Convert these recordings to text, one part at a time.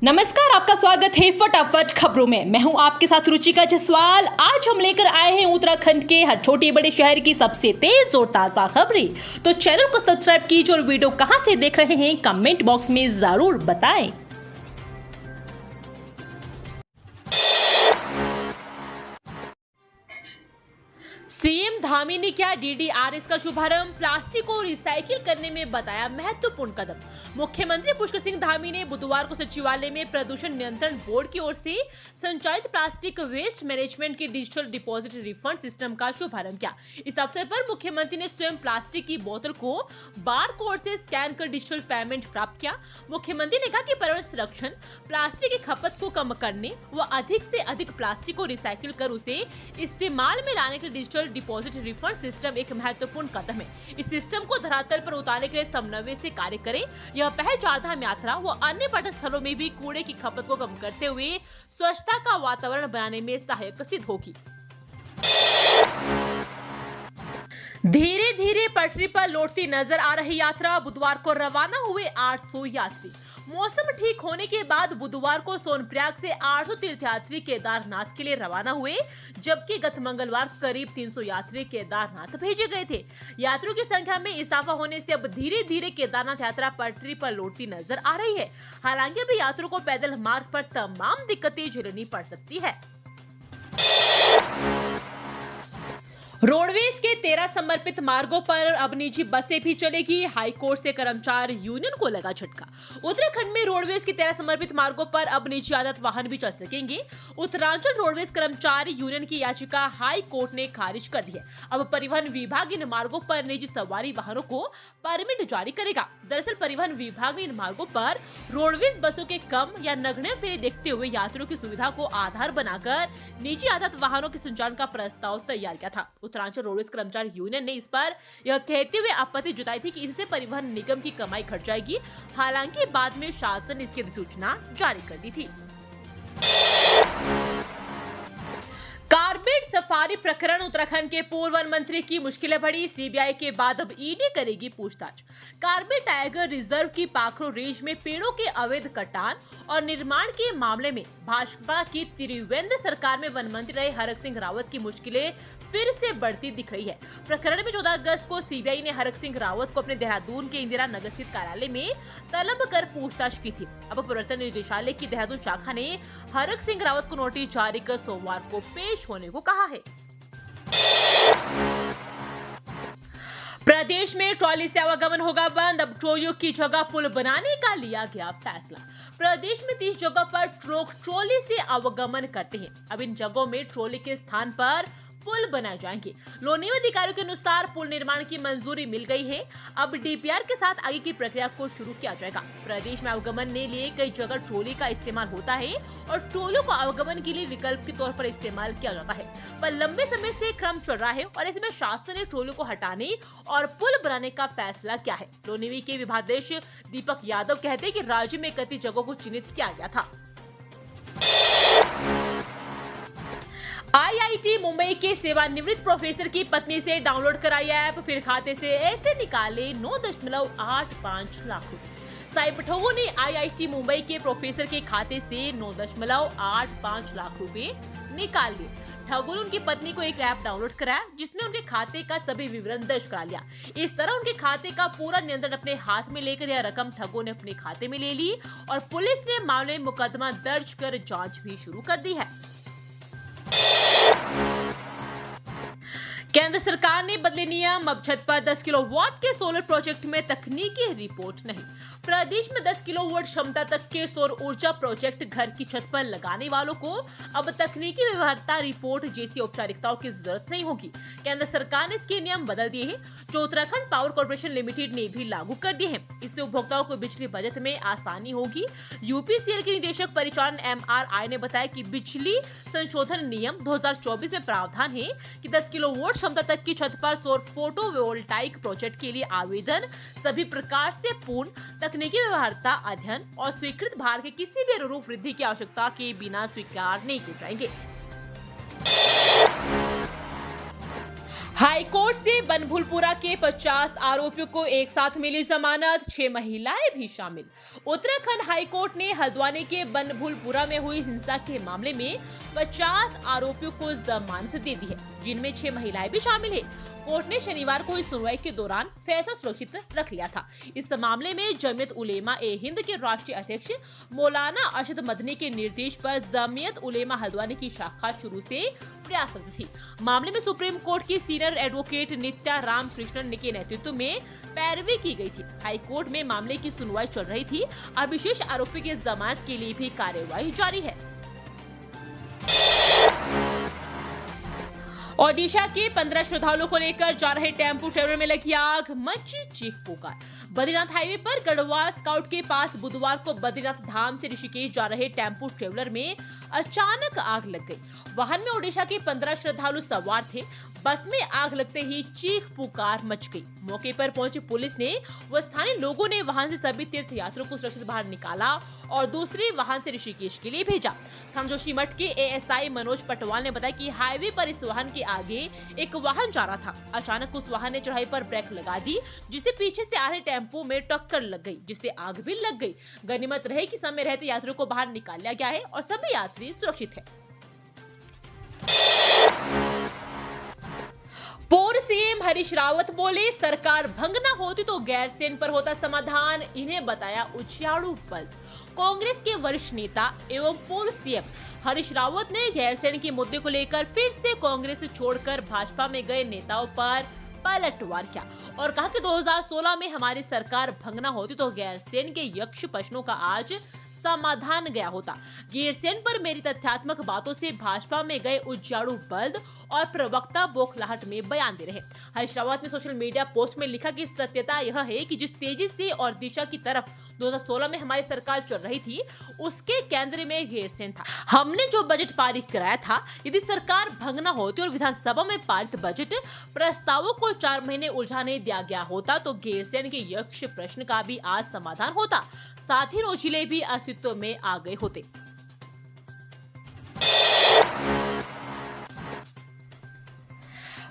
नमस्कार, आपका स्वागत है फटाफट खबरों में। मैं हूं आपके साथ रुचिका जसवाल। आज हम लेकर आए हैं उत्तराखंड के हर छोटे बड़े शहर की सबसे तेज और ताजा खबरें। तो चैनल को सब्सक्राइब कीजिए और वीडियो कहां से देख रहे हैं कमेंट बॉक्स में जरूर बताएं। सीएम धामी ने किया डीडीआरएस का शुभारंभ, प्लास्टिक को रिसाइकिल करने में बताया महत्वपूर्ण कदम। मुख्यमंत्री पुष्कर सिंह धामी ने बुधवार को सचिवालय में प्रदूषण नियंत्रण बोर्ड की ओर से संचालित प्लास्टिक वेस्ट मैनेजमेंट की डिजिटल डिपॉजिट रिफंड सिस्टम का शुभारंभ किया। इस अवसर पर मुख्यमंत्री ने स्वयं प्लास्टिक की बोतल को बार कोड से स्कैन कर डिजिटल पेमेंट प्राप्त किया। मुख्यमंत्री ने कहा कि पर्यावरण संरक्षण, प्लास्टिक की खपत को कम करने व अधिक से अधिक प्लास्टिक को रिसाइकिल कर उसे इस्तेमाल में लाने के लिए डिजिटल डिपॉजिट रिफंड सिस्टम एक महत्वपूर्ण कदम है। इस सिस्टम को धरातल पर उतारने के लिए समन्वय से कार्य करे। यह पहल चारधाम यात्रा व अन्य पर्यटन स्थलों में भी कूड़े की खपत को कम करते हुए स्वच्छता का वातावरण बनाने में सहायक सिद्ध होगी। धीरे धीरे पटरी पर लौटती नजर आ रही यात्रा, बुधवार को रवाना हुए 800 यात्री। मौसम ठीक होने के बाद बुधवार को सोनप्रयाग से 800 तीर्थयात्री केदारनाथ के लिए रवाना हुए, जबकि गत मंगलवार करीब 300 यात्री केदारनाथ भेजे गए थे। यात्रियों की संख्या में इजाफा होने से अब धीरे धीरे केदारनाथ यात्रा पटरी पर लौटती नजर आ रही है। हालांकि अभी यात्रियों को पैदल मार्ग पर तमाम दिक्कतें झेलनी पड़ सकती है। रोडवेज के 13 समर्पित मार्गों पर अब निजी बसें भी चलेगी। हाईकोर्ट से कर्मचारी यूनियन को लगा झटका। उत्तराखंड में रोडवेज के 13 समर्पित मार्गों पर अब निजी आधारित वाहन भी चल सकेंगे। उत्तरांचल रोडवेज कर्मचारी यूनियन की याचिका हाई कोर्ट ने खारिज कर दी है। अब परिवहन विभाग इन मार्गों पर निजी सवारी वाहनों को परमिट जारी करेगा। दरअसल परिवहन विभाग ने इन मार्गों पर रोडवेज बसों के कम या नगण्य फेरे देखते हुए यात्रियों की सुविधा को आधार बनाकर निजी आधारित वाहनों के संचालन का प्रस्ताव तैयार किया था। उत्तरांचल रोडवेज कर्मचारी यूनियन ने इस पर यह कहते हुए आपत्ति जताई थी कि इससे परिवहन निगम की कमाई घट जाएगी। हालांकि बाद में शासन ने इसकी अधिसूचना जारी कर दी थी। कारबेट सफारी प्रकरण, उत्तराखंड के पूर्व वन मंत्री की मुश्किलें बढ़ी। सीबीआई के बाद अब ईडी करेगी पूछताछ। कारबेट टाइगर रिजर्व की पाखरो रेंज में पेड़ों के अवैध कटान और निर्माण के मामले में भाजपा की त्रिवेंद्र सरकार में वन मंत्री रहे हरक सिंह रावत की मुश्किलें फिर से बढ़ती दिख रही है। प्रकरण में 14 अगस्त को सीबीआई ने हरक सिंह रावत को अपने देहरादून के इंदिरा नगर स्थित कार्यालय में तलब कर पूछताछ की थी। अब प्रवर्तन निदेशालय की देहरादून शाखा ने हरक सिंह रावत को नोटिस जारी कर सोमवार को पेश होने को कहा है। प्रदेश में ट्रॉली से आवागमन होगा बंद। अब ट्रोलियों की जगह पुल बनाने का लिया गया फैसला। प्रदेश में 30 जगह पर ट्रॉली से आवागमन करते हैं। अब इन जगहों में ट्रॉली के स्थान पर पुल बनाए जाएंगे। लोनिवा अधिकारियों के अनुसार पुल निर्माण की मंजूरी मिल गई है। अब डीपीआर के साथ आगे की प्रक्रिया को शुरू किया जाएगा। प्रदेश में आवागमन के लिए कई जगह ट्रॉली का इस्तेमाल होता है और ट्रॉलियों को आवागमन के लिए विकल्प के तौर पर इस्तेमाल किया जाता है, पर लंबे समय से क्रम चल रहा है और इसमें शासन ने ट्रॉली को हटाने और पुल बनाने का फैसला किया है। लोनिवी के विभागाध्यक्ष दीपक यादव कहते हैं कि राज्य में 31 जगहों को चिन्हित किया गया था। आईआईटी मुंबई के सेवानिवृत्त प्रोफेसर की पत्नी से डाउनलोड कराई ऐप, फिर खाते से ऐसे निकाले 9.85 लाख रुपए। साइबर ठगों ने आईआईटी मुंबई के प्रोफेसर के खाते से 9.85 लाख रुपए निकाल लिए। ठगों ने उनकी पत्नी को एक ऐप डाउनलोड कराया जिसमें उनके खाते का सभी विवरण दर्ज करा लिया। इस तरह उनके खाते का पूरा नियंत्रण अपने हाथ में लेकर यह रकम ठगों ने अपने खाते में ले ली और पुलिस ने मामले में मुकदमा दर्ज कर जांच भी शुरू कर दी है। केंद्र सरकार ने बदले नियम। अब छत पर 10 किलोवाट के सोलर प्रोजेक्ट में तकनीकी रिपोर्ट नहीं। प्रदेश में 10 किलोवाट क्षमता तक के सौर ऊर्जा प्रोजेक्ट घर की छत पर लगाने वालों को अब तकनीकी व्यवहार्यता रिपोर्ट जैसी औपचारिकताओं की जरूरत नहीं होगी। केंद्र सरकार ने इसके नियम बदल दिए हैं, जो उत्तराखंड पावर कॉर्पोरेशन लिमिटेड ने भी लागू कर दिए हैं। इससे उपभोक्ताओं को बिजली बजट में आसानी होगी। यूपीसीएल के निदेशक परिचालन एमआरआई ने बताया कि बिजली संशोधन नियम 2024 में प्रावधान है कि 10 किलोवाट क्षमता तक की छत पर सौर फोटोवोल्टाइक प्रोजेक्ट के लिए आवेदन सभी प्रकार से पूर्ण तकनीकी व्यवहार्यता अध्ययन और स्वीकृत भार के किसी भी अनुरूप वृद्धि की आवश्यकता के बिना स्वीकार नहीं किए जाएंगे। हाईकोर्ट से बनभूलपुरा के 50 आरोपियों को एक साथ मिली जमानत, 6 महिलाएं भी शामिल। उत्तराखंड हाईकोर्ट ने हल्द्वानी के बनभूलपुरा में हुई हिंसा के मामले में 50 आरोपियों को जमानत दे दी है, जिनमें 6 महिलाएं भी शामिल है। कोर्ट ने शनिवार को इस सुनवाई के दौरान फैसला सुरक्षित रख लिया था। इस मामले में जमीयत उलेमा ए हिंद के राष्ट्रीय अध्यक्ष मौलाना अरशद मदनी के निर्देश पर जमीयत उलेमा हल्द्वानी की शाखा शुरू से प्रयासरत थी। मामले में सुप्रीम कोर्ट की सीनियर एडवोकेट नित्या राम कृष्णन के नेतृत्व में पैरवी की गई थी। हाई कोर्ट में मामले की सुनवाई चल रही थी। अब विशेष आरोपी की जमानत के लिए भी कार्यवाही जारी है। ओडिशा के 15 श्रद्धालुओं को लेकर जा रहे टेम्पो ट्रेवलर में लगी आग, मची चीख पुकार। बद्रीनाथ हाईवे पर गढ़वाल स्काउट के पास बुधवार को बद्रीनाथ धाम से ऋषिकेश जा रहे टेम्पो ट्रेवलर में अचानक आग लग गई। वाहन में ओडिशा के 15 श्रद्धालु सवार थे। बस में आग लगते ही चीख पुकार मच गई। मौके पर पहुंची पुलिस ने व स्थानीय लोगों ने वाहन से सभी तीर्थ यात्रियों को सुरक्षित बाहर निकाला और दूसरे वाहन से ऋषिकेश के लिए भेजा। थामजोशी मठ के एएसआई मनोज पटवाल ने बताया कि हाईवे पर इस वाहन के आगे एक वाहन जा रहा था। अचानक उस वाहन ने चढ़ाई पर ब्रेक लगा दी, जिससे पीछे से आ रहे टेम्पो में टक्कर लग गई, जिससे आग भी लग गई। गनीमत रहे कि समय रहते यात्रियों को बाहर निकाल लिया गया है और सभी यात्री सुरक्षित है। पूर्व सीएम हरीश रावत बोले, सरकार भंग न होती तो गैरसैंण पर होता समाधान, इन्हें बताया उजियारू बल्ब। कांग्रेस के वरिष्ठ नेता एवं पूर्व सीएम हरीश रावत ने गैरसैंण के मुद्दे को लेकर फिर से कांग्रेस छोड़कर भाजपा में गए नेताओं पर पलटवार किया और कहा कि 2016 में हमारी सरकार भंग न होती तो गैरसैंण के यक्ष प्रश्नों का आज समाधान गया होता। गैरसैंण पर मेरी तथ्यात्मक बातों से भाजपा में गए उजियारू बल्द और प्रवक्ता बौखलाहट में बयान दे रहे। हरीश रावत ने सोशल मीडिया पोस्ट में लिखा कि सत्यता यह है कि जिस तेजी से और दिशा की तरफ 2016 में हमारी सरकार चल रही थी, उसके केंद्र में गैरसैंण था। हमने जो बजट पारित कराया था, यदि सरकार भंग न होती और विधानसभा में पारित बजट प्रस्तावों को 4 महीने उलझाने दिया गया होता तो गैरसैंण के यक्ष प्रश्न का भी आज समाधान होता, साथ ही रोजिले भी अस्तित्व में आ गए होते।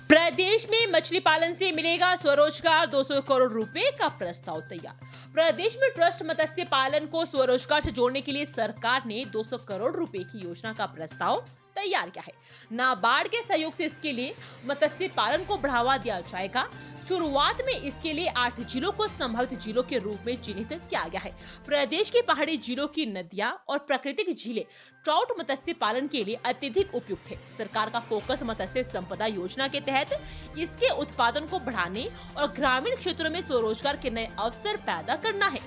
प्रदेश में मछली पालन से मिलेगा स्वरोजगार, 200 करोड़ रुपए का प्रस्ताव तैयार। प्रदेश में ट्रस्ट मत्स्य पालन को स्वरोजगार से जोड़ने के लिए सरकार ने 200 करोड़ रुपए की योजना का प्रस्ताव तैयार किया है। नाबार्ड के सहयोग से इसके लिए मत्स्य पालन को बढ़ावा दिया जाएगा। शुरुआत में इसके लिए 8 जिलों को संभावित जिलों के रूप में चिन्हित किया गया है। प्रदेश के पहाड़ी जिलों की नदियां और प्राकृतिक झीलें ट्राउट मत्स्य पालन के लिए अत्यधिक उपयुक्त है। सरकार का फोकस मत्स्य संपदा योजना के तहत इसके उत्पादन को बढ़ाने और ग्रामीण क्षेत्रों में स्वरोजगार के नए अवसर पैदा करना है।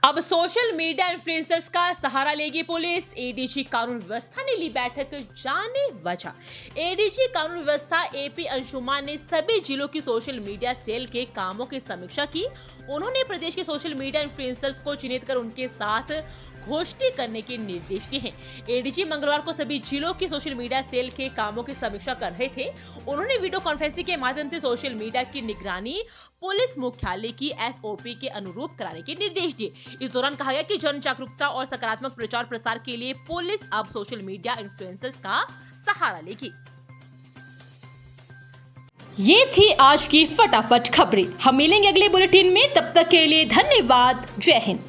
अब सोशल मीडिया इन्फ्लुएंसर्स का सहारा लेगी पुलिस। एडीजी कानून व्यवस्था ने ली बैठक, जाने वजह। एडीजी कानून व्यवस्था एपी अंशुमान ने सभी जिलों की सोशल मीडिया सेल के कामों की समीक्षा की। उन्होंने प्रदेश के सोशल मीडिया इन्फ्लुएंसर्स को चिन्हित कर उनके साथ घोषणा करने के निर्देश दिए हैं। एडीजी मंगलवार को सभी जिलों के सोशल मीडिया सेल के कामों की समीक्षा कर रहे थे। उन्होंने वीडियो कॉन्फ्रेंसिंग के माध्यम से सोशल मीडिया की निगरानी पुलिस मुख्यालय की एसओपी के अनुरूप कराने के निर्देश दिए। इस दौरान कहा गया कि जन जागरूकता और सकारात्मक प्रचार प्रसार के लिए पुलिस अब सोशल मीडिया इन्फ्लुएंसर्स का सहारा लेगी। ये थी आज की फटाफट खबरें। हम मिलेंगे अगले बुलेटिन में, तब तक के लिए धन्यवाद। जय हिंद।